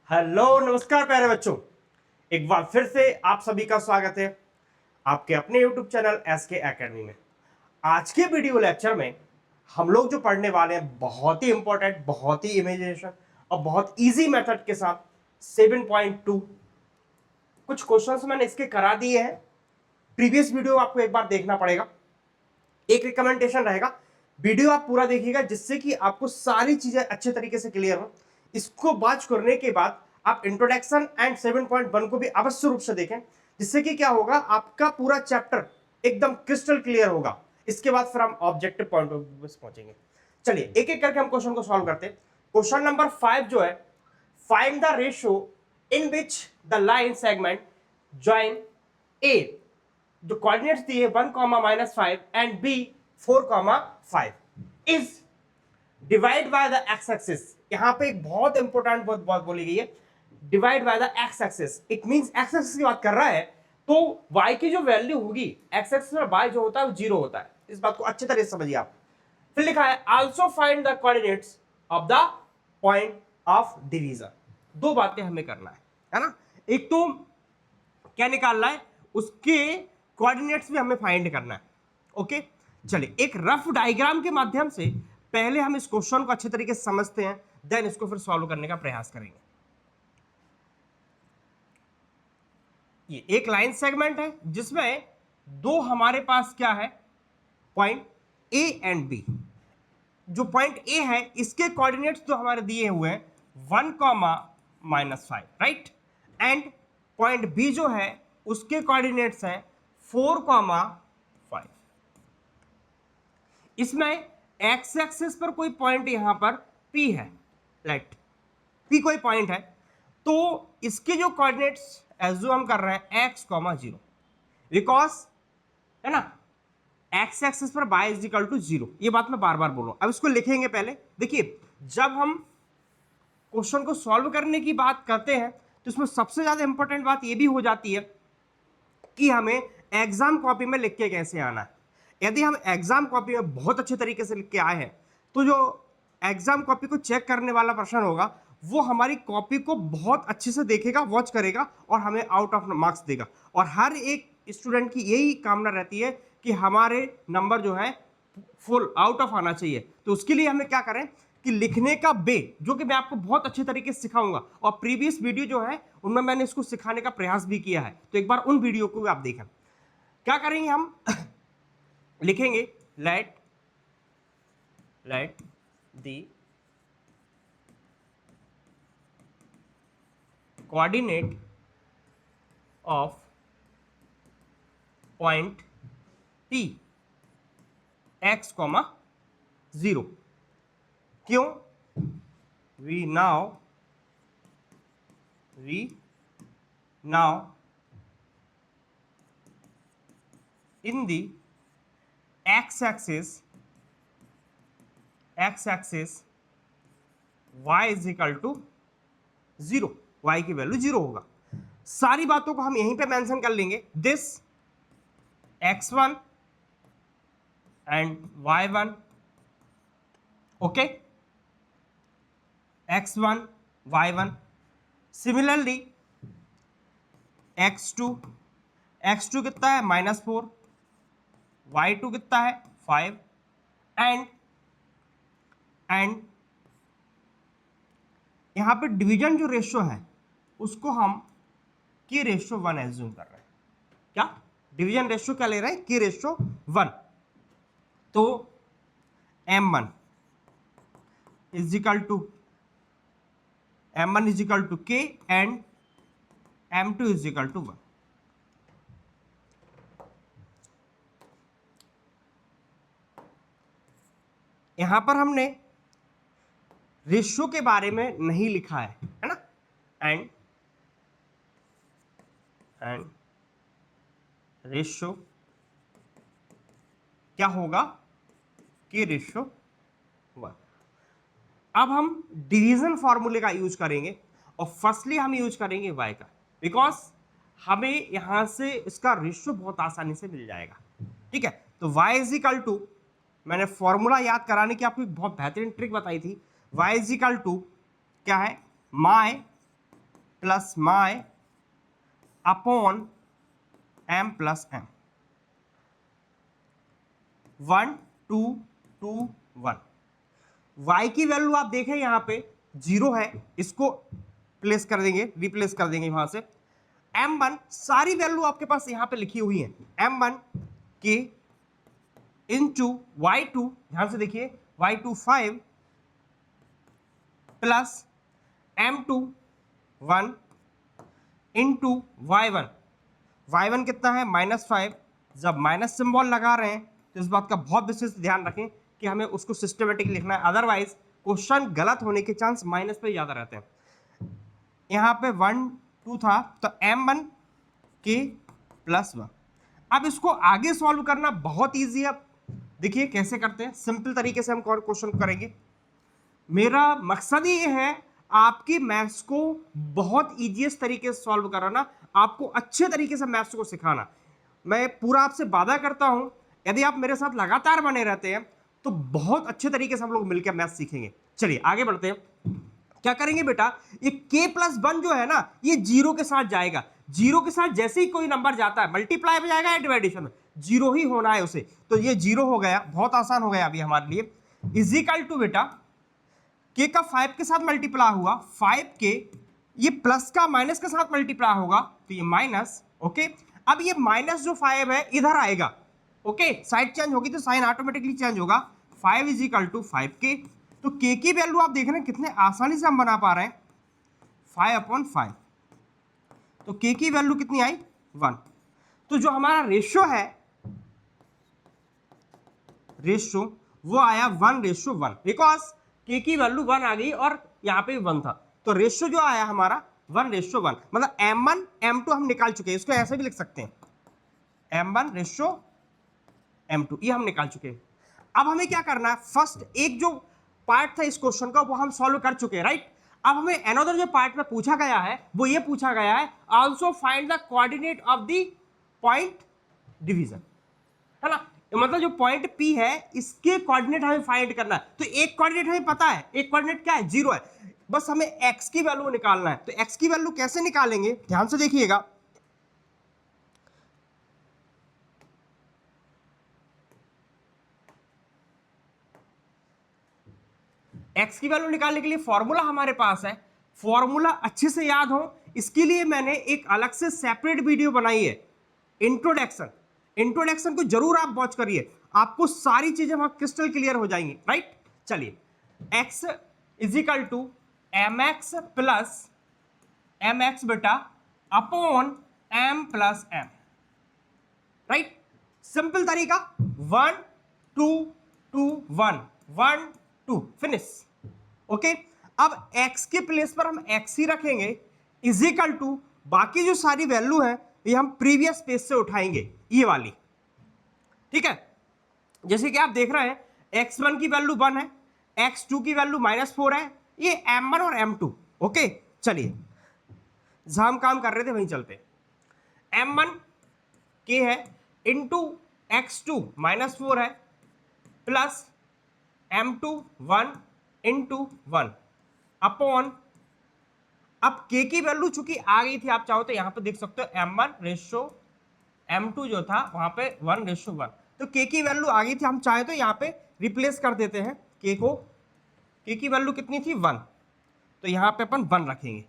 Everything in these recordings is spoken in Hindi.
हेलो नमस्कार प्यारे बच्चों, एक बार फिर से आप सभी का स्वागत है आपके अपने YouTube चैनल SK एकेडमी में। आज के वीडियो लेक्चर में हम लोग जो पढ़ने वाले हैं बहुत ही इंपॉर्टेंट, बहुत ही इमेजिनेशन और बहुत इजी मेथड के साथ 7.2 कुछ क्वेश्चंस मैंने इसके करा दिए हैं। प्रीवियस वीडियो आपको एक बार देखना पड़ेगा। एक रिकमेंडेशन रहेगा, वीडियो आप पूरा देखिएगा जिससे कि आपको सारी चीजें अच्छे तरीके से क्लियर हो। इसको वॉच करने के बाद आप इंट्रोडक्शन एंड 7.1 को भी अवश्य रूप से देखें, जिससे कि क्या होगा, आपका पूरा चैप्टर एकदम क्रिस्टल क्लियर होगा। इसके बाद फिर हम ऑब्जेक्टिव पॉइंट ऑफ व्यू से पहुंचेंगे। चलिए एक एक करके हम क्वेश्चन को सॉल्व करते हैं। क्वेश्चन नंबर 5 जो है, find the ratio in which the line segment join A, जो कोऑर्डिनेट्स दिए 1, -5 and B 4, 5 is divide by the X axis. यहां पे एक बहुत इंपॉर्टेंट बात बोली गई है, divide by the X axis. It means X axis की बात कर रहा है तो y की जो वैल्यू होगी, एक्स एक्सिस में y जो होता है वो 0 होता है। इस बात को अच्छे तरह से समझिए आप। फिर लिखा है also find the coordinates of the point of division. दो बातें हमें करना है ना। एक तो क्या निकालना है, उसके कोऑर्डिनेट्स भी हमें फाइंड करना है। ओके, चलिए एक रफ डायग्राम के माध्यम से पहले हम इस क्वेश्चन को अच्छे तरीके से समझते हैं, देन इसको फिर सॉल्व करने का प्रयास करेंगे। ये एक लाइन सेगमेंट है जिसमें दो हमारे पास क्या है, पॉइंट ए एंड बी। जो पॉइंट ए है इसके कोऑर्डिनेट्स तो हमारे दिए हुए हैं 1, -5, राइट। एंड पॉइंट बी जो है उसके कोऑर्डिनेट्स हैं 4, 5। इसमें एक्स एक्सिस पर कोई पॉइंट यहां पर पी है, राइट, पी कोई पॉइंट है, तो इसके जो कोऑर्डिनेट्स एज्यूम कर रहे हैं x, 0, बिकॉज है ना एक्स एक्सिस पर y = 0। ये बात मैं बार बार बोल रहा हूं। अब इसको लिखेंगे पहले। देखिए, जब हम क्वेश्चन को सॉल्व करने की बात करते हैं तो इसमें सबसे ज्यादा इंपॉर्टेंट बात यह भी हो जाती है कि हमें एग्जाम कॉपी में लिख के कैसे आना है। यदि हम एग्जाम कॉपी में बहुत अच्छे तरीके से लिख के आए हैं तो जो एग्जाम कॉपी को चेक करने वाला पर्सन होगा वो हमारी कॉपी को बहुत अच्छे से देखेगा, वॉच करेगा और हमें आउट ऑफ मार्क्स देगा। और हर एक स्टूडेंट की यही कामना रहती है कि हमारे नंबर जो है फुल आउट ऑफ आना चाहिए। तो उसके लिए हमें क्या करें कि लिखने का वे, जो कि मैं आपको बहुत अच्छे तरीके से सिखाऊंगा, और प्रीवियस वीडियो जो है उनमें मैंने इसको सिखाने का प्रयास भी किया है, तो एक बार उन वीडियो को भी आप देखें। क्या करेंगे हम लिखेंगे let the coordinate of point P x, 0। क्यों? we now in the x axis y = 0, y की वैल्यू 0 होगा। सारी बातों को हम यहीं पे मेंशन कर लेंगे। This x1 and y1, okay, x1 y1। Similarly x2 कितना है, -4, y2 कितना है, 5, एंड यहां पे डिवीजन जो रेशियो है उसको हम की रेशियो 1 एज्यूम कर रहे हैं। क्या डिवीजन रेशियो क्या ले रहे हैं, की रेशियो 1। तो m1 = k एंड m2 = 1। यहां पर हमने रेशियो के बारे में नहीं लिखा है ना। एंड रेशियो क्या होगा, के रेशियो 1। अब हम डिवीजन फॉर्मूले का यूज करेंगे और फर्स्टली हम यूज करेंगे y का, बिकॉज हमें यहां से इसका रेशियो बहुत आसानी से मिल जाएगा। ठीक है, तो y = मैंने फॉर्मूला याद कराने की आपको एक बहुत बेहतरीन ट्रिक बताई थी। y = क्या है, my plus my upon M plus M, 1 2 2 1। y की वैल्यू आप देखें यहां पे 0 है, इसको प्लेस कर देंगे, रिप्लेस कर देंगे वहां से। m1 सारी वैल्यू आपके पास यहां पे लिखी हुई है, m1 के इंटू y2, ध्यान से देखिए y2 5 plus m2 1 into y1 कितना है -5। जब माइनस सिंबल लगा रहे हैं तो इस बात का बहुत विशेष ध्यान रखें कि हमें उसको सिस्टमेटिक लिखना है, अदरवाइज क्वेश्चन गलत होने के चांस माइनस पे ज्यादा रहते हैं। यहाँ पे 1 2 था तो m1 के प्लस 1। अब इसको आगे सॉल्व करना बहुत ईजी है। देखिए कैसे करते हैं, सिंपल तरीके से हम क्वेश्चन करेंगे। मेरा मकसद ये है आपकी मैथ्स को बहुत ईजीएस्ट तरीके से सॉल्व कराना, आपको अच्छे तरीके से मैथ्स को सिखाना। मैं पूरा आपसे वादा करता हूं यदि आप मेरे साथ लगातार बने रहते हैं तो बहुत अच्छे तरीके से हम लोग मिलकर मैथ्स सीखेंगे। चलिए आगे बढ़ते हैं। क्या करेंगे बेटा, ये k प्लस 1 जो है ना, ये जीरो के साथ जाएगा। जीरो के साथ जैसे ही कोई नंबर जाता है मल्टीप्लाई में जाएगा या डिवाइडेशन में, जीरो ही होना है उसे, तो ये जीरो हो गया, बहुत आसान हो गया अभी हमारे लिए। इजिकल टू बेटा k का 5 के साथ मल्टीप्लाई हुआ, 5k ये प्लस का माइनस के साथ मल्टीप्लाई होगा तो ये माइनस। ओके, अब ये माइनस जो 5 है इधर आएगा। ओके, साइड चेंज होगी तो साइन ऑटोमेटिकली चेंज होगा। 5 इज इक्वल टू 5k, तो k की वैल्यू आप देख रहे हैं कितने आसानी से हम बना पा रहे हैं, 5/5। तो k की वैल्यू कितनी आई 1। तो जो हमारा रेशियो है, रेशियो वो आया 1:1, बिकॉज k की वैल्यू 1 आ गई और यहाँ पे 1 था, तो रेशियो जो आया हमारा 1:1। मतलब m1 m2 हम निकाल चुके हैं, इसको ऐसे भी लिख सकते हैं m1 m2, ये हम निकाल चुके हैं। अब हमें क्या करना है, फर्स्ट एक जो पार्ट था इस क्वेश्चन का वो हम सॉल्व कर चुके हैं, राइट। अब हमें अनदर जो पार्ट में पूछा गया है वो ये पूछा गया है, also find the coordinate of the point division, है ना। मतलब जो पॉइंट P है इसके कोऑर्डिनेट हमें फाइंड करना है। तो एक कोऑर्डिनेट हमें पता है, एक कोऑर्डिनेट क्या है, 0 है, बस हमें x की वैल्यू निकालना है। तो x की वैल्यू कैसे निकालेंगे, ध्यान से देखिएगा। x की वैल्यू निकालने के लिए फॉर्मूला हमारे पास है, फॉर्मूला अच्छे से याद हो इसके लिए मैंने एक अलग से सेपरेट वीडियो बनाई है, इंट्रोडक्शन। इंट्रोडक्शन को जरूर आप वॉच करिए, आपको सारी चीजें वहां क्रिस्टल क्लियर हो जाएंगी, राइट। चलिए, x is equal to mx plus mx बेटा upon m plus m, right. Simple तरीका, 1 2 2 1 1 2 फिनिश। ओके, अब x के प्लेस पर हम x ही रखेंगे, इज इक्वल टू बाकी जो सारी वैल्यू है ये हम प्रीवियस पेज से उठाएंगे, ये वाली, ठीक है। जैसे कि आप देख रहे हैं x1 की वैल्यू 1 है, x2 की वैल्यू -4 है, ये m1 और m2। ओके, चलिए जहां हम काम कर रहे थे वहीं चलते। m1 k है इंटू x2 -4 है प्लस m2 1 इंटू 1 अपॉन, अब k की वैल्यू चूंकि आ गई थी, आप चाहो तो यहां पे देख सकते हो m1 m2 जो था वहां पे 1:1, तो k की वैल्यू आ गई थी। हम चाहे तो यहाँ पे रिप्लेस कर देते हैं k को, k की वैल्यू कितनी थी 1, तो यहाँ पे अपन 1 रखेंगे।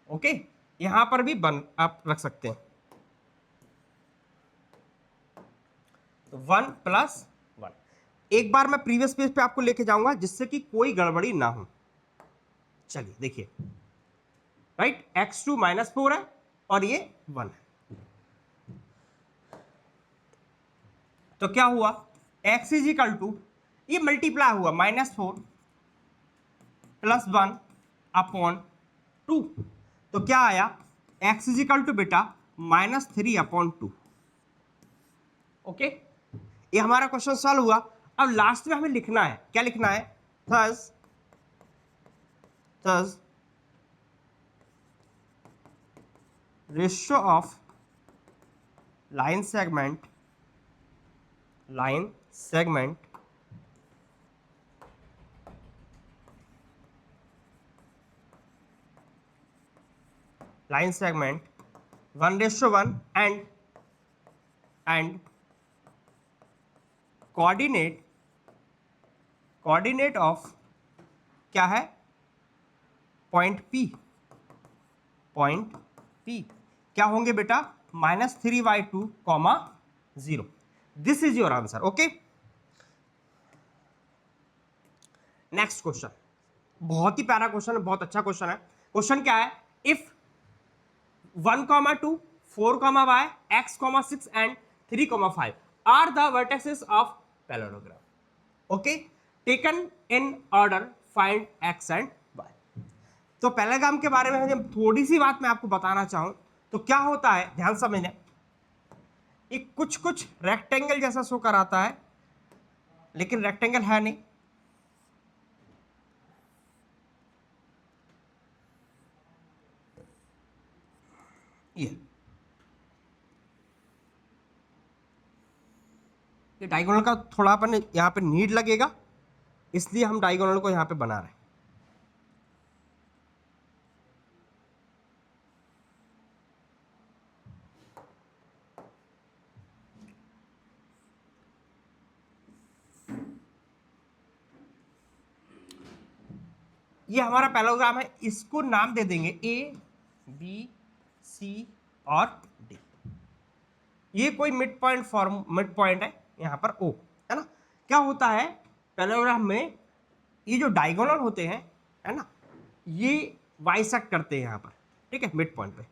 ओके, यहाँ पर भी 1 आप रख सकते हैं, तो 1 + 1। एक बार मैं प्रीवियस पेज पे आपको लेके जाऊंगा जिससे कि कोई गड़बड़ी ना हो। चलिए देखिए, राइट, x2 -4 है और ये 1 है, तो क्या हुआ, x इज इक्वल टू, ये मल्टीप्लाई हुआ -4 + 1 अपॉन 2, तो क्या आया, x इज इक्वल टू बेटा -3/2। ओके, ये हमारा क्वेश्चन सॉल्व हुआ। अब लास्ट में हमें लिखना है, क्या लिखना है, thus ratio of line segment line segment 1:1 and coordinate of क्या है, पॉइंट P क्या होंगे बेटा, -3y2, 0. This is your answer. Okay, next question, बहुत ही प्यारा क्वेश्चन है, बहुत अच्छा क्वेश्चन है. क्वेश्चन क्या है, if 1,2, 4,y, x,6 and 3,5 are the vertices of parallelogram. Okay, taken in order, find x and y. तो पैरेललोग्राम के बारे में जब थोड़ी सी बात मैं आपको बताना चाहूं तो क्या होता है, ध्यान समझना. एक कुछ रेक्टेंगल जैसा शो कराता है, लेकिन रेक्टेंगल है नहीं. ये डायगोनल का थोड़ा अपन यहाँ पे नीड लगेगा, इसलिए हम डायगोनल को यहाँ पे बना रहे हैं. ये हमारा पैरेललोग्राम है, इसको नाम दे देंगे A, B, C और D. ये कोई मिड पॉइंट है यहाँ पर O, है ना. क्या होता है पैरेललोग्राम में, ये जो डायगोनल होते हैं, है ना, ये बाइसेक्ट करते हैं यहाँ पर, ठीक है, मिड पॉइंट पे.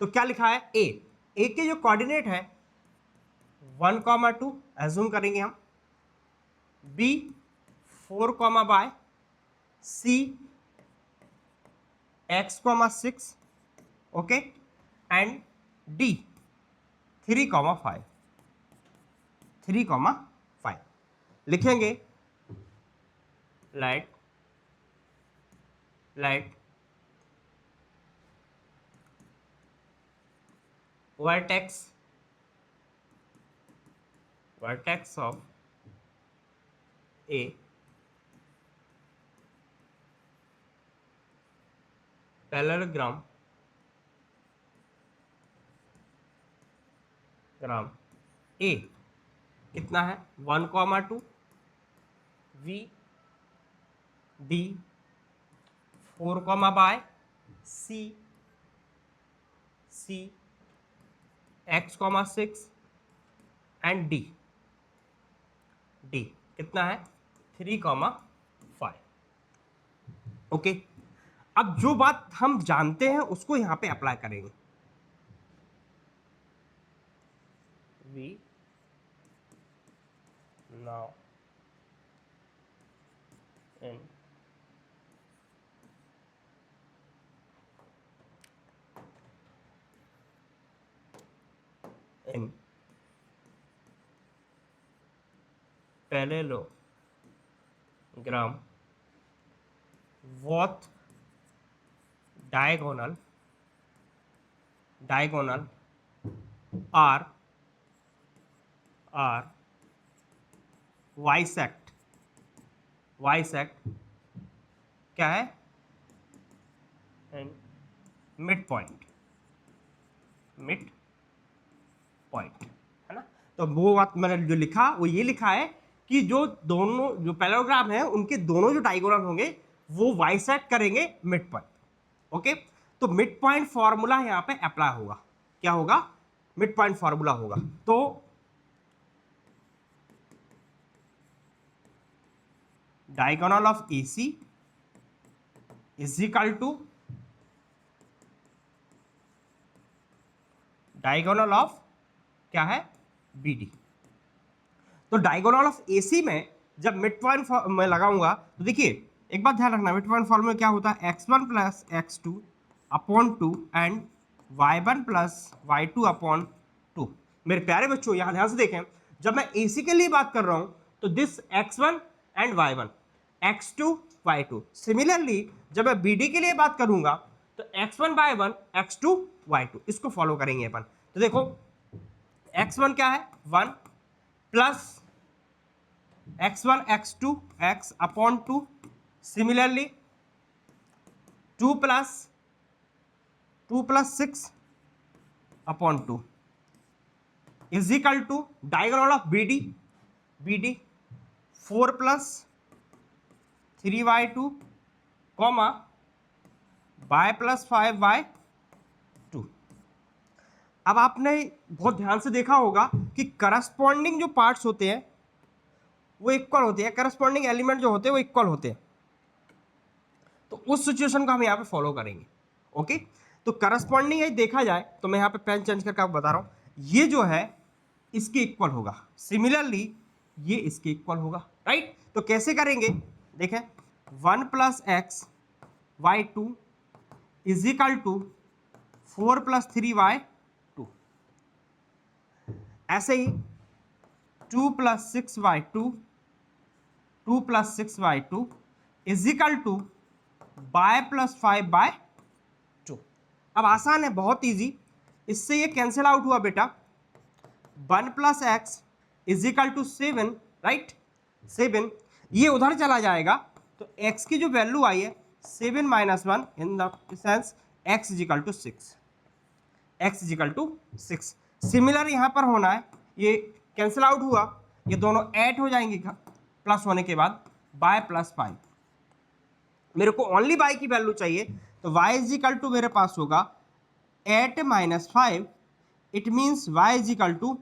तो क्या लिखा है, ए के जो कोऑर्डिनेट है 1,2 एज्यूम करेंगे हम, B 4,y, C x,6, okay, and D 3,5 लिखेंगे. Light vertex of A parallelogram A कितना है, 1,2, V D 4,y, C x,6 and D कितना है, 3,5. ओके, अब जो बात हम जानते हैं उसको यहां पे अप्लाई करेंगे. We now in parallelogram both diagonal are bisect क्या है, मिड पॉइंट, है ना. तो वो बात मैंने जो लिखा वो ये लिखा है कि जो पैरेललोग्राम है उनके दोनों जो डायगोनल होंगे वो बाइसेक्ट करेंगे मिड पॉइंट. ओके, तो मिड पॉइंट फॉर्मूला यहाँ पे अप्लाई होगा. क्या होगा, मिड पॉइंट फॉर्मूला होगा. तो diagonal of AC is equal to diagonal of क्या है, BD. तो डायगोनल ऑफ AC में जब मिड पॉइंट में लगाऊंगा तो देखिए एक बात ध्यान रखना, मिड पॉइंट फॉर्मूला क्या होता है, x1 plus x2 upon 2 and y1 plus y2 upon 2. मेरे प्यारे बच्चों यहां ध्यान से देखें, जब मैं AC के लिए बात कर रहा हूं तो this x1 and y1, x2 y2. Similarly जब मैं BD के लिए बात करूंगा तो x1 y1, x2 y2, इसको फॉलो करेंगे अपन. तो देखो x1 क्या है, 1 plus x1 x2 x upon 2, similarly 2 plus 2 + 6/2 is equal to diagonal of B D 4 + 3y2 comma y + 5y2। अब आपने बहुत ध्यान से देखा होगा कि करस्पॉन्डिंग जो पार्ट्स होते हैं वो इक्वल होते हैं, करस्पॉन्डिंग एलिमेंट जो होते हैं वो इक्वल होते हैं। तो उस सिचुएशन को हम यहाँ पे फॉलो करेंगे। ओके, तो करस्पॉन्डिंग यदि देखा जाए तो मैं यहाँ पे पेन चेंज करके आपको बता रहा हूँ, ये जो है इसके इक्वल होगा, सिमिलरली ये इसके इक्वल होगा, राइट। तो कैसे करेंगे, देखें 1 + x/y2 is equal to 4 + 3y2, ऐसे ही 2 + 6y2 is equal to y + 5/2। अब आसान है, बहुत इजी, इससे ये कैंसिल आउट हुआ बेटा, 1 + x is equal to 7, right, 7 ये उधर चला जाएगा तो x की जो वैल्यू आई है 7 - 1 in the sense x is equal to 6। Similar यहाँ पर होना है, ये कैंसिल आउट हुआ, ये दोनों ऐड हो जाएंगे प्लस होने के बाद y + 5। मेरे को ओनली y की वैल्यू चाहिए तो y इज इक्वल टू मेरे पास होगा 8 - 5, it means y is equal to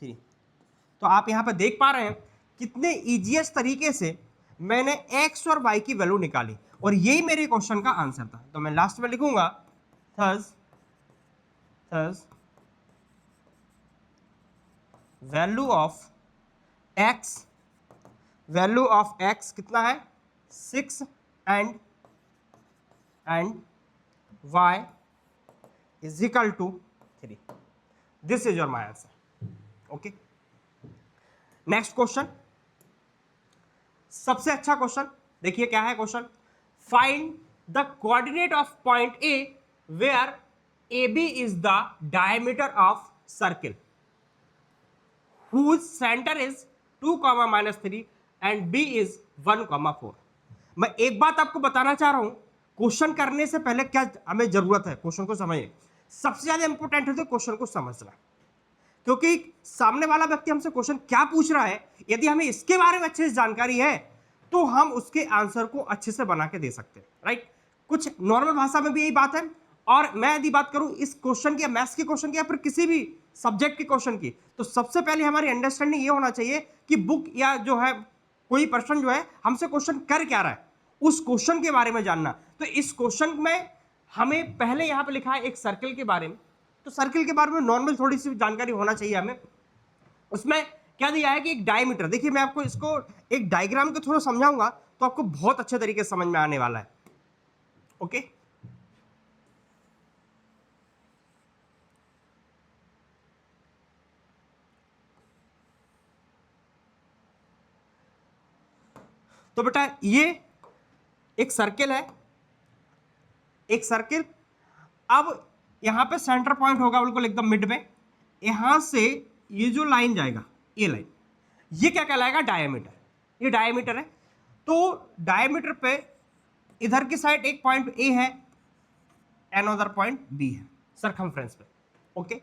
3। तो आप यहाँ पर देख पा रहे हैं कितने ईजीएस्ट तरीके से मैंने x और y की वैल्यू निकाली, और यही मेरे क्वेश्चन का आंसर था। तो मैं लास्ट में लिखूंगा थस वैल्यू ऑफ x कितना है 6 and y is equal to 3। This is your my answer. Okay, next question, सबसे अच्छा क्वेश्चन देखिए क्या है question, find the coordinate of point A where A B is the diameter of circle whose center is 2, -3 and b is 1, 4। मैं एक बात आपको बताना चाह रहा हूं, क्वेश्चन करने से पहले क्या हमें जरूरत है, क्वेश्चन को समझिए। सबसे ज्यादा इंपॉर्टेंट है तो क्वेश्चन को समझना, क्योंकि सामने वाला व्यक्ति हमसे क्वेश्चन क्या पूछ रहा है, यदि हमें इसके बारे में अच्छे से जानकारी है तो हम उसके आंसर को अच्छे से बना के दे सकते हैं, राइट। कुछ नॉर्मल भाषा में भी यही बात है। और मैं यदि बात करूं इस क्वेश्चन की, मैथ्स के क्वेश्चन की या फिर किसी भी सब्जेक्ट के क्वेश्चन की, तो सबसे पहले हमारी अंडरस्टैंडिंग ये होना चाहिए कि बुक या जो है कोई पर्सन जो है हमसे क्वेश्चन कर क्या रहा है, उस क्वेश्चन के बारे में जानना। तो इस क्वेश्चन में हमें पहले यहाँ पे लिखा है एक सर्किल के बारे में, तो सर्किल के बारे में नॉर्मल थोड़ी सी जानकारी होना चाहिए हमें। उसमें क्या दिया है कि एक डायमीटर, देखिए मैं आपको इसको एक डायग्राम के थ्रू समझाऊंगा तो आपको बहुत अच्छे तरीके से समझ में आने वाला है। ओके, तो बेटा ये एक सर्किल है, एक सर्किल। अब यहां पे सेंटर पॉइंट होगा बिल्कुल एकदम मिड में, यहां से ये जो लाइन जाएगा, ये लाइन, ये क्या कहलाएगा, डायमीटर। ये डायमीटर है। तो डायमीटर पे इधर की साइड एक पॉइंट ए है, अनदर पॉइंट बी है सरकमफ्रेंस पे। ओके,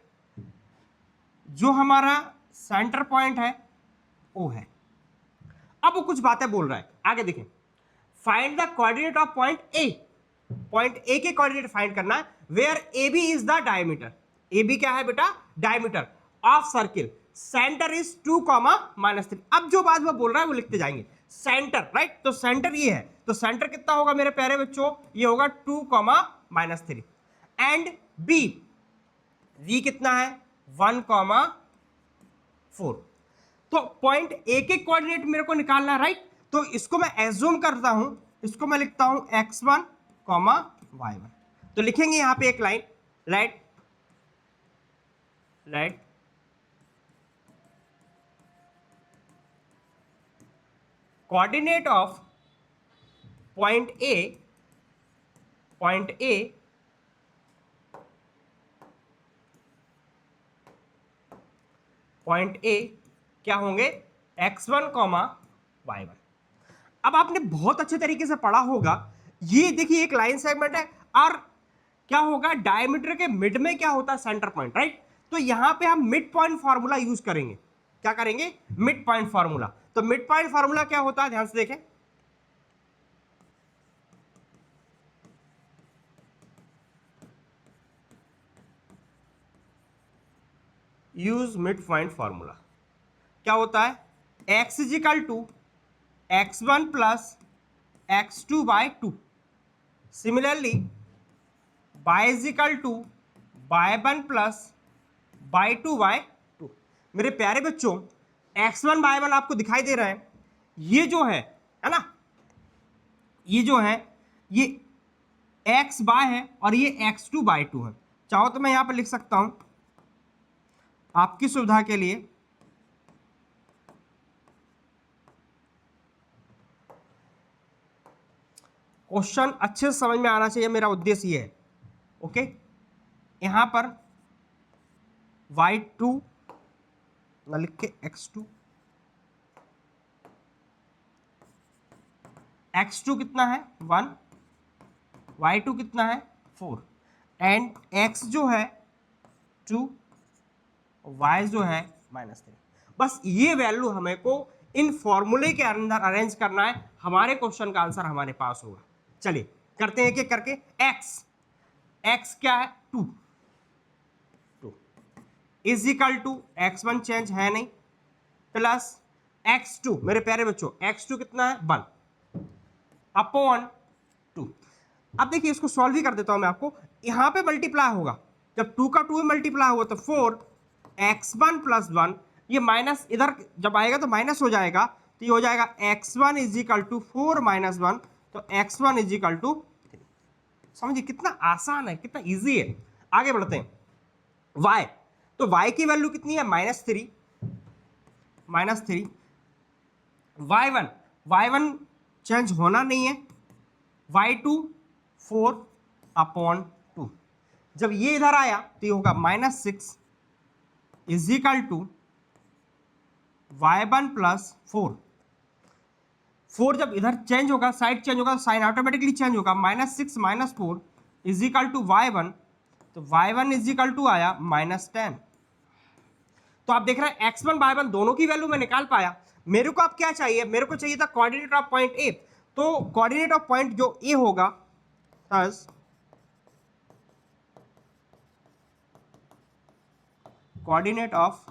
जो हमारा सेंटर पॉइंट है ओ है। अब वो कुछ बातें बोल रहा है, आगे देखें, find the coordinate of point A. Point A के कोऑर्डिनेट फाइंड करना है where A B is the diameter. A B क्या है बेटा, diameter of circle, centre is 2, -3। अब जो बात वो बोल रहा है वो लिखते जाएंगे, सेंटर, राइट। तो सेंटर ये है, तो सेंटर कितना होगा मेरे प्यारे बच्चों, ये होगा 2, -3 एंड बी, वी कितना है 1, 4। तो पॉइंट ए के कोऑर्डिनेट मेरे को निकालना है, राइट। तो इसको मैं एज्यूम करता हूं, इसको मैं लिखता हूं x1, y1। तो लिखेंगे यहां पे एक line, right, coordinate of point ए क्या होंगे, x1, y1। अब आपने बहुत अच्छे तरीके से पढ़ा होगा, ये देखिए एक लाइन सेगमेंट है और क्या होगा, डायमीटर के मिड में क्या होता है, सेंटर पॉइंट, राइट। तो यहां पे हम मिड पॉइंट फार्मूला यूज करेंगे। क्या करेंगे, मिड पॉइंट फार्मूला। तो मिड पॉइंट फार्मूला क्या होता है, ध्यान से देखें। यूज मिड पॉइंट फार्मूला क्या होता है, x is equal to x1 plus x2 by 2। Similarly y is equal to y1 plus y2 by 2। मेरे प्यारे बच्चों, x1 y1 आपको दिखाई दे रहा है, ये जो है ना, ये जो है ये x बाय है और ये x2 बाय 2 है। चाहो तो मैं यहां पर लिख सकता हूं आपकी सुविधा के लिए, क्वेश्चन अच्छे से समझ में आना चाहिए, मेरा उद्देश्य ये है। ओके, यहां पर y2 ना लिख के x2, x2 कितना है 1, y2 कितना है 4, एंड x जो है 2, y जो है -3। बस ये वैल्यू हमें को इन फॉर्मूले के अंदर अरेंज करना है, हमारे क्वेश्चन का आंसर हमारे पास होगा। चलिए करते हैं कि करके, x क्या है 2 is equal to x1 change है नहीं, प्लस x2, मेरे प्यारे बच्चों x2 कितना है 1 अपॉन 2। अब देखिए इसको सॉल्व भी कर देता हूं मैं आपको। यहां पे मल्टीप्लाई होगा, जब 2 का 2 में मल्टीप्लाई होगा तो 4x1 प्लस 1, ये माइनस इधर जब आएगा तो माइनस हो जाएगा, तो ये हो जाएगा x1 is equal to 4 minus 1, तो x1 इज इक्वल टू 3। समझिए कितना आसान है, कितना इजी है। आगे बढ़ते हैं, y, तो y की वैल्यू कितनी है -3, y1 चेंज होना नहीं है, y2 4 अपॉन 2। जब ये इधर आया तो ये होगा -6 is equal to y1 plus 4 जब इधर चेंज होगा, साइड चेंज होगा, साइन ऑटोमेटिकली चेंज होगा, -6 -4 इज इक्वल टू y1, तो y1 इज इक्वल टू आया -10। तो आप देख रहे हैं x1 y1 दोनों की वैल्यू मैं निकाल पाया। मेरे को अब क्या चाहिए, मेरे को चाहिए था कोऑर्डिनेट ऑफ पॉइंट ए। तो कोऑर्डिनेट ऑफ पॉइंट जो ए होगा, थस कोऑर्डिनेट ऑफ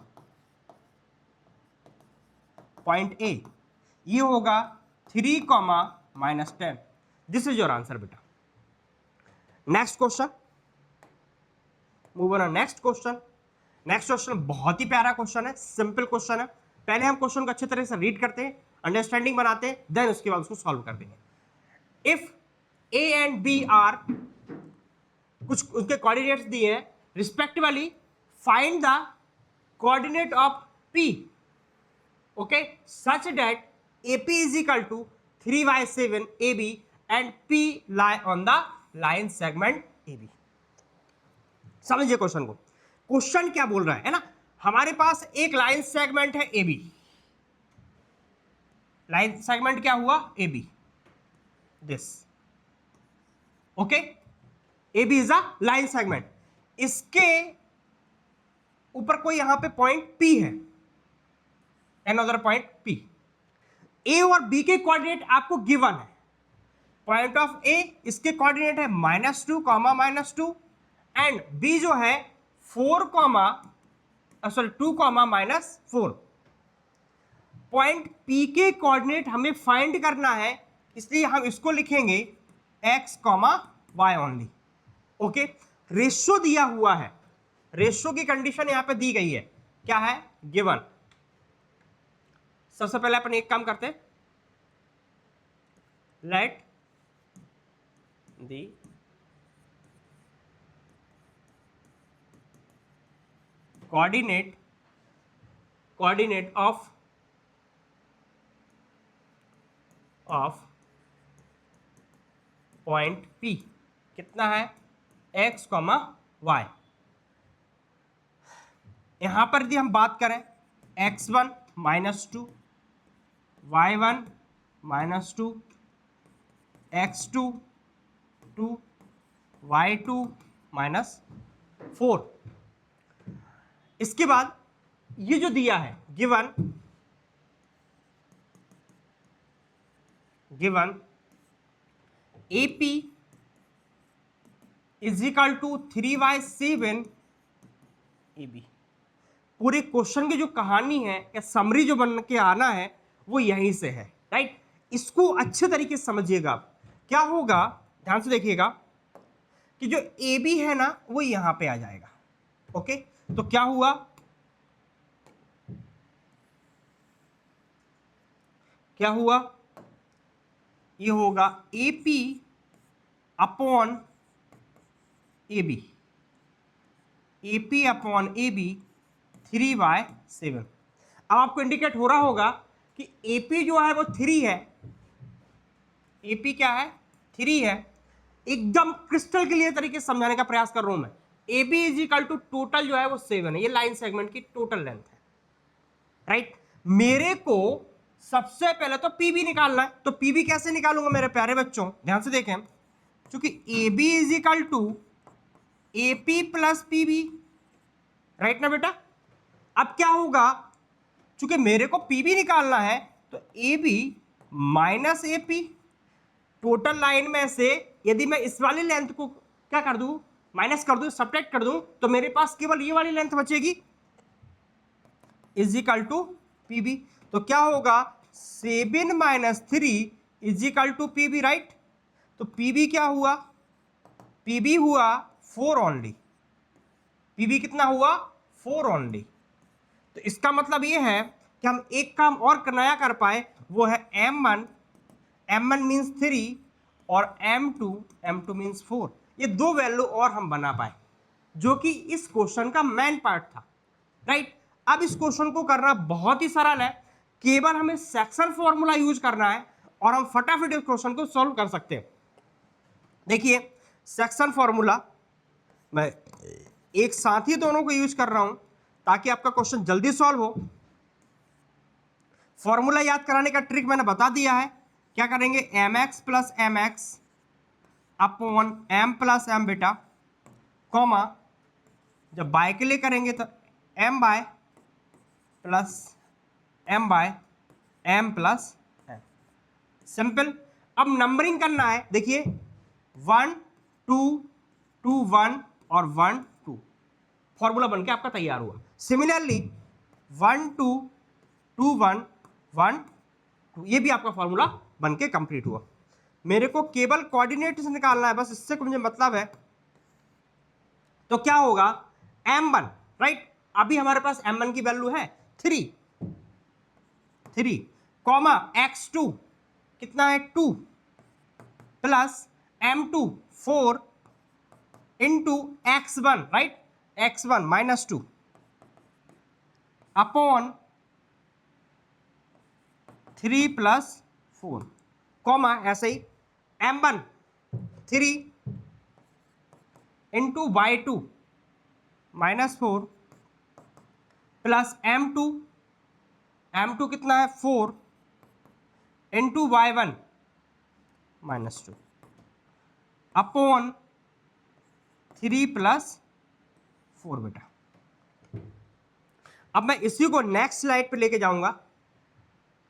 पॉइंट ए ये होगा 3, -10। दिस इज योर आंसर बेटा। Next question, move on next question. Next question बहुत ही प्यारा क्वेश्चन है, सिंपल क्वेश्चन है। पहले हम क्वेश्चन को अच्छे तरह से रीड करते हैं, अंडरस्टैंडिंग बनाते हैं, देन उसके बाद उसको सॉल्व कर देंगे। If A and B are, कुछ उनके कोऑर्डिनेट्स दिए हैं respectively, find the coordinate of P, okay, such that AP is equal to 3y7 AB and P lie on the line segment AB। समझिए क्वेश्चन को, क्वेश्चन क्या बोल रहा है ना, हमारे पास एक लाइन सेगमेंट है AB, लाइन सेगमेंट क्या हुआ AB, this, okay, AB is a line segment. इसके ऊपर कोई यहां पे पॉइंट P है, अनदर पॉइंट P। ए और बी के कोऑर्डिनेट आपको गिवन है। पॉइंट ऑफ ए, इसके कोऑर्डिनेट है -2, -2, एंड बी जो है 4, 2, -4। पॉइंट पी के कोऑर्डिनेट हमें फाइंड करना है, इसलिए हम इसको लिखेंगे x, y only. Okay, ratio दिया हुआ है, रेशियो की कंडीशन यहां पे दी गई है, क्या है गिवन। सबसे पहले अपन एक काम करते हैं, let the coordinate of point P कितना है x, y। यहां पर यदि हम बात करें x1 -2, y1 -2, x2 2, y2 -4। इसके बाद ये जो दिया है given AP is equal to 3/7 AB। पूरे क्वेश्चन की जो कहानी है या समरी जो बन के आना है वो यहीं से है, राइट। इसको अच्छे तरीके से समझिएगा आप। क्या होगा, ध्यान से देखिएगा कि जो AB है ना वो यहां पे आ जाएगा। ओके, तो क्या हुआ, ये होगा AP upon AB, AP upon AB 3/7। अब आपको इंडिकेट हो रहा होगा कि AP जो है वो 3 है, AP क्या है, 3 है। एकदम क्रिस्टल क्लियर तरीके से समझाने का प्रयास कर रहा हूं मैं। AB is equal to total जो है वो 7 है, ये लाइन सेगमेंट की टोटल लेंथ है, राइट। मेरे को सबसे पहले तो PB निकालना है, तो PB कैसे निकालूंगा मेरे प्यारे बच्चों, ध्यान से देखें। क्योंकि AB is equal to AP plus PB, right ना बेटा। अब क्या होगा, चूंकि मेरे को PB निकालना है तो AB minus AP, total line में से यदि मैं इस वाली लेंथ को क्या कर दूं, माइनस कर दूं, सब्ट्रैक्ट कर दूं, तो मेरे पास केवल ये वाली लेंथ बचेगी, इज इक्वल टू PB। तो क्या होगा, 7 minus 3 is equal to PB, right. तो PB क्या हुआ, PB हुआ 4 ओनली। PB कितना हुआ, 4 ओनली। तो इसका मतलब ये है कि हम एक काम और नया कर पाए, वो है M1 मीन्स 3 और M2 मीन्स 4। ये दो वैल्यू और हम बना पाए, जो कि इस क्वेश्चन का मेन पार्ट था, राइट। अब इस क्वेश्चन को करना बहुत ही सरल है, केवल हमें सेक्शन फॉर्मूला यूज करना है और हम फटाफट इस क्वेश्चन को सॉल्व कर सकते हैं। देखिए सेक्शन फॉर्मूला मैं एक साथ ही दोनों को यूज कर रहा हूं ताकि आपका क्वेश्चन जल्दी सॉल्व हो। फॉर्मूला याद कराने का ट्रिक मैंने बता दिया है। क्या करेंगे, mx plus mx upon m plus m बेटा, कॉमा जब बाय के लिए करेंगे तो m y plus m y m plus m, simple. अब नंबरिंग करना है, देखिए 1 2 2 1 और 1 2, फॉर्मूला बनके आपका तैयार हुआ। सिमिलरली 1 2 2 1 1 2, ये भी आपका फॉर्मूला बनके कंप्लीट हुआ। मेरे को केवल कोऑर्डिनेट्स निकालना है, बस इससे मुझे मतलब है। तो क्या होगा, m1, राइट। अभी हमारे पास m1 की वैल्यू है 3 कॉमा x2 कितना है 2 plus m2 4 into x1, right, x1 minus 2 upon 3 plus 4, comma ऐसे ही m1 3 into y2 minus 4 plus m2 कितना है 4 into y1 minus 2 upon 3 plus 4 बेटा। अब मैं इसी को नेक्स्ट स्लाइड पे लेके जाऊंगा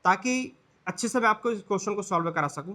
ताकि अच्छे से मैं आपको इस क्वेश्चन को सॉल्व करा सकूं।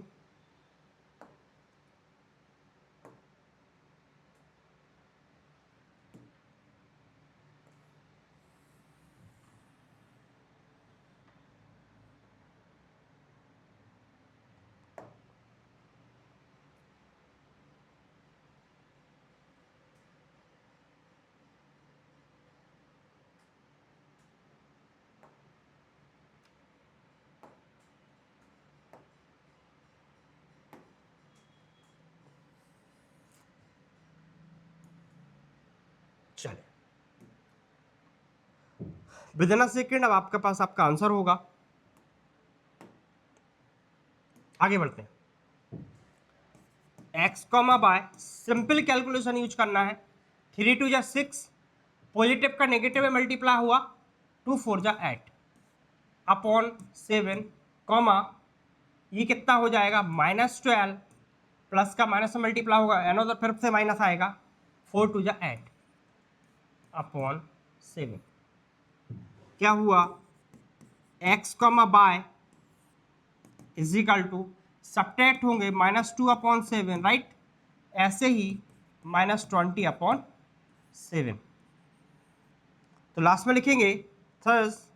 चले विदिन अ सेकेंड अब आपके पास आपका आंसर होगा। आगे बढ़ते हैं। X comma y, simple calculation use करना है। 3 2 जा 6, पॉजिटिव का नेगेटिव में मल्टीप्लाई हुआ, 2 4 जा 8 अपॉन 7 कॉमा ये कितना हो जाएगा -12 प्लस का माइनस से मल्टीप्लाई होगा, अनदर फिर से माइनस आएगा 4 टू जा 8 अपॉन 7। क्या हुआ, x comma y is equal to, subtract होंगे -2/7, राइट। ऐसे ही -20/7। तो लास्ट में लिखेंगे thus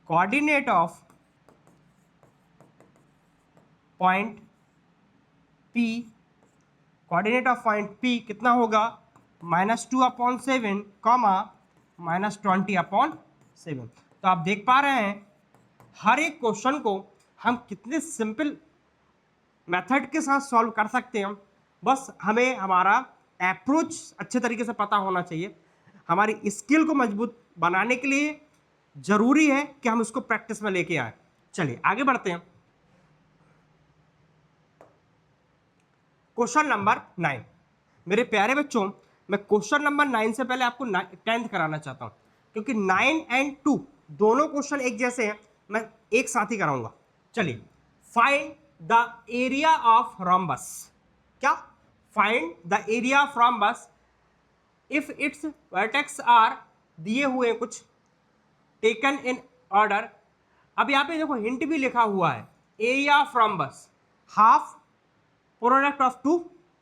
coordinate of point P, coordinate of point P कितना होगा, -2/7 कॉमा -20/7। तो आप देख पा रहे हैं हर एक क्वेश्चन को हम कितने सिंपल मेथड के साथ सॉल्व कर सकते हैं। बस हमें हमारा अप्रोच अच्छे तरीके से पता होना चाहिए। हमारी स्किल को मजबूत बनाने के लिए जरूरी है कि हम इसको प्रैक्टिस में लेके आए। चलिए आगे बढ़ते हैं। Question number 9। मेरे प्यारे बच्चों, मैं क्वेश्चन नंबर 9 से पहले आपको 10th कराना चाहता हूं, क्योंकि 9 एंड 2 दोनों क्वेश्चन एक जैसे हैं, मैं एक साथ ही कराऊंगा। चलिए, find the area of rhombus. क्या, find the area of rhombus if its vertex are, दिए हुए कुछ, टेकन इन ऑर्डर। अब यहाँ पे देखो हिंट भी लिखा हुआ है, area of rhombus half product of two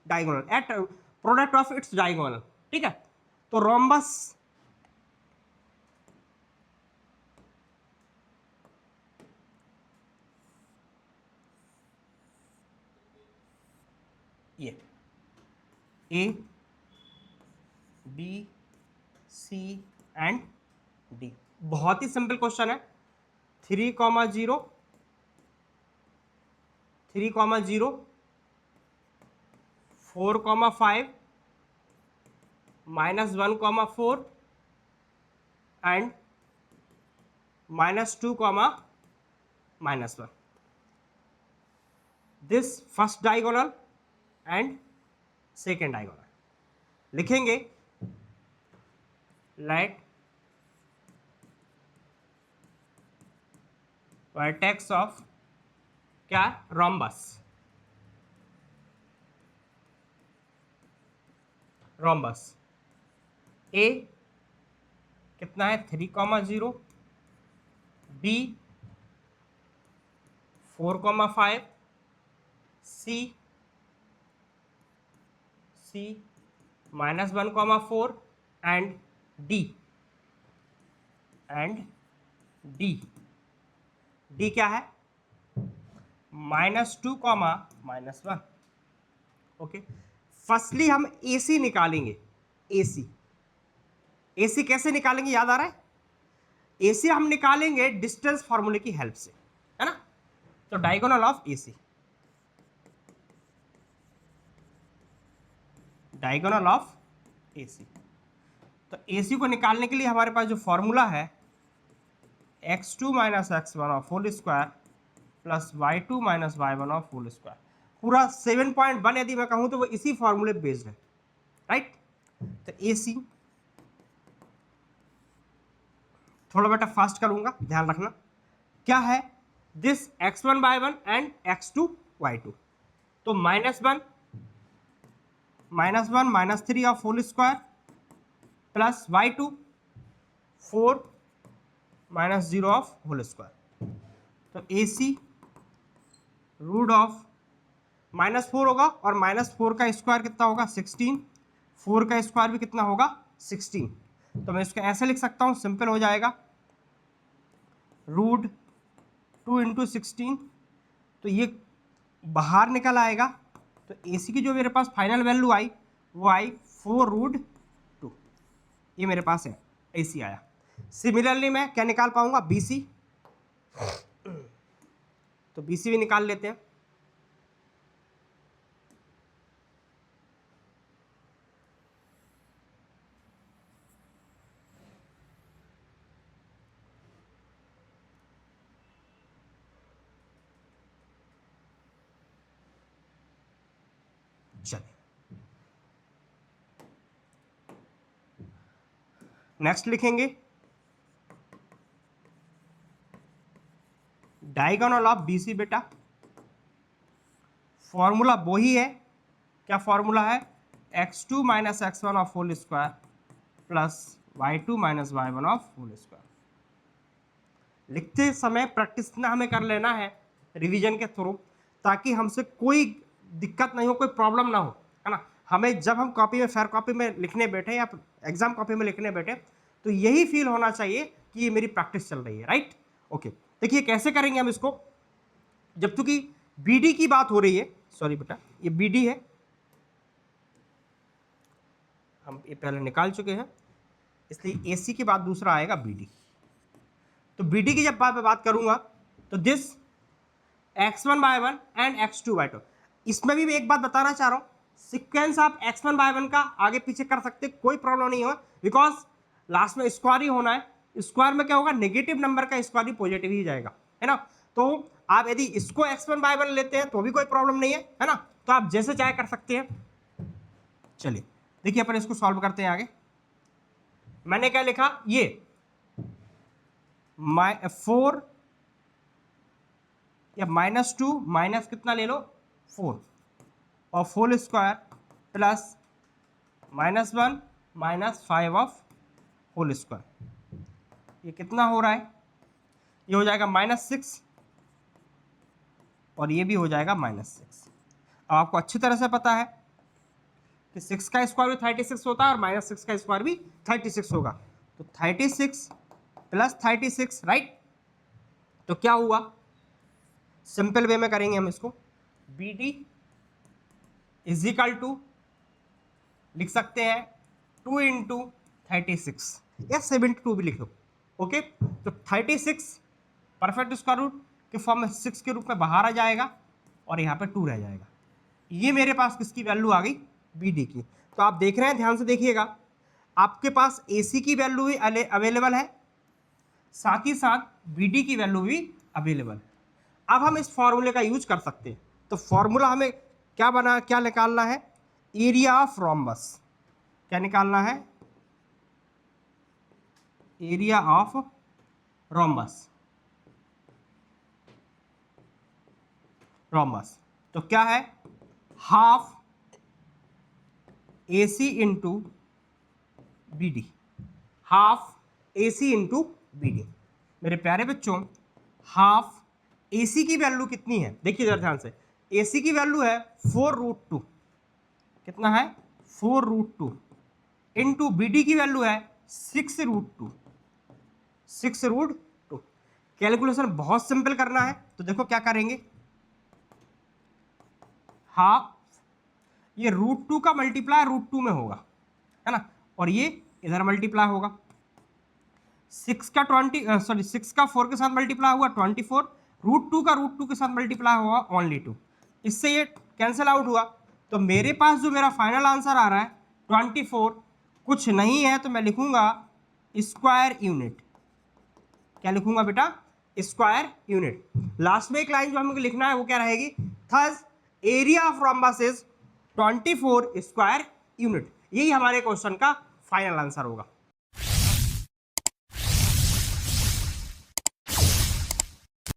diagonal at product of its diagonal. ठीक है, तो रोम्बस ये A B C and D, बहुत ही सिंपल क्वेश्चन है। 3,0 3,0 4,5 -1,4 एंड -2, -1। This first diagonal and second diagonal लिखेंगे। लेट वर्टेक्स ऑफ क्या, रोम्बस, रोम्बस ए कितना है 3,0, B 4,5, C -1,4 and D D क्या है, -2, -1। ओके, फर्स्टली हम AC निकालेंगे। AC कैसे निकालेंगे, याद आ रहा है? AC हम निकालेंगे डिस्टेंस फॉर्मूले की हेल्प से, है ना। तो diagonal of AC, diagonal of AC। तो AC को निकालने के लिए हमारे पास जो फॉर्मूला है, x2 - x1 whole square plus y2 - y1 whole square, पूरा 7.1 यदि मैं कहूं तो वो इसी फॉर्मूले बेस्ड है, राइट। तो AC थोड़ा बेटा फास्ट करूंगा, ध्यान रखना। क्या है, this x1 y1 and x2 y2। तो -1 -3 whole square plus y2 4 -0 whole square. तो AC रूट ऑफ -4 होगा, और -4 का स्क्वायर कितना होगा 16, 4 का स्क्वायर भी कितना होगा 16। तो मैं इसको ऐसे लिख सकता हूँ, सिंपल हो जाएगा, √2 × 16। तो ये बाहर निकल आएगा। तो AC की जो मेरे पास फाइनल वैल्यू आई वो आई 4√2, ये मेरे पास है, AC आया। सिमिलरली मैं क्या निकाल पाऊंगा, BC। तो BC भी निकाल लेते हैं। चलिए नेक्स्ट लिखेंगे, डायगोनल ऑफ BC बेटा फॉर्मूला वही है, क्या फॉर्मूला है, x2 minus x1 of whole square plus y2 minus y1 of whole square. लिखते समय प्रैक्टिस ना हमें कर लेना है रिवीजन के थ्रू, ताकि हमसे कोई दिक्कत नहीं हो, कोई प्रॉब्लम ना हो, है ना। हमें जब हम कॉपी में, फेयर कॉपी में लिखने बैठे या एग्जाम कॉपी में लिखने बैठे, तो यही फील होना चाहिए कि ये मेरी प्रैक्टिस चल रही है, राइट। ओके, देखिए कैसे करेंगे हम इसको। जब तक कि BD की बात हो रही है, सॉरी बेटा ये BD है, हम ये पहले निकाल चुके हैं, इसलिए AC के बाद दूसरा आएगा BD। तो BD की जब बात करूंगा तो दिस x1/1 एंड x2/2। इसमें भी मैं एक बात बताना चाह रहा हूं, सीक्वेंस आप x1/1 का आगे पीछे कर सकते, कोई प्रॉब्लम नहीं हो, बिकॉज लास्ट में स्क्वायर ही होना है। स्क्वायर में क्या होगा, नेगेटिव नंबर का स्क्वायर भी पॉजिटिव ही जाएगा, है ना। तो आप यदि इसको x1/1 लेते हैं तो भी कोई प्रॉब्लम नहीं है ना। तो आप जैसे चाहे कर सकते हैं। चलिए देखिए अपन इसको सॉल्व करते हैं आगे। मैंने क्या लिखा, ये 4 या -2 माइनस कितना ले लो 4 और whole square plus -1 minus 5 of whole square. ये कितना हो रहा है, ये हो जाएगा -6 और ये भी हो जाएगा -6। अब आपको अच्छी तरह से पता है कि 6 का स्क्वायर भी 36 होता है और -6 का स्क्वायर भी 36 होगा। तो 36 प्लस 36, राइट। तो क्या हुआ, सिंपल वे में करेंगे हम इसको, BD इज इक्वल टू लिख सकते हैं 2 इंटू 36 या 72 भी लिख लो। ओके, तो 36 परफेक्ट स्क्वायर रूट के फॉर्म में 6 के रूप में बाहर आ जाएगा और यहाँ पे 2 रह जाएगा। ये मेरे पास किसकी वैल्यू आ गई, BD की। तो आप देख रहे हैं, ध्यान से देखिएगा, आपके पास AC की वैल्यू भी अवेलेबल है, साथ ही साथ BD की वैल्यू भी अवेलेबल है। अब हम इस फॉर्मूले का यूज कर सकते हैं। तो फॉर्मूला हमें क्या निकालना है, एरिया ऑफ रोम्बस। क्या निकालना है, एरिया ऑफ रोम्बस। तो क्या है, half AC into BD, half AC into BD। मेरे प्यारे बच्चों, हाफ AC की वैल्यू कितनी है, देखिए जरा ध्यान से, AC की वैल्यू है 4√2, कितना है 4√2 इंटू BD की वैल्यू है 6√2, 6√2। कैलकुलेशन बहुत सिंपल करना है, तो देखो क्या करेंगे, हाफ ये √2 का मल्टीप्लाई √2 में होगा, है ना, और ये इधर मल्टीप्लाई होगा, 6 का 4 के साथ मल्टीप्लाई हुआ 24, √2 का √2 के साथ मल्टीप्लाई हुआ ओनली 2, इससे ये कैंसिल आउट हुआ। तो मेरे पास जो मेरा फाइनल आंसर आ रहा है 24, कुछ नहीं है तो मैं लिखूंगा स्क्वायर यूनिट। क्या लिखूंगा बेटा, स्क्वायर यूनिट। लास्ट में एक लाइन जो हमें लिखना है वो क्या रहेगी, thus area of rhombus is 24 square unit. यही हमारे क्वेश्चन का फाइनल आंसर होगा।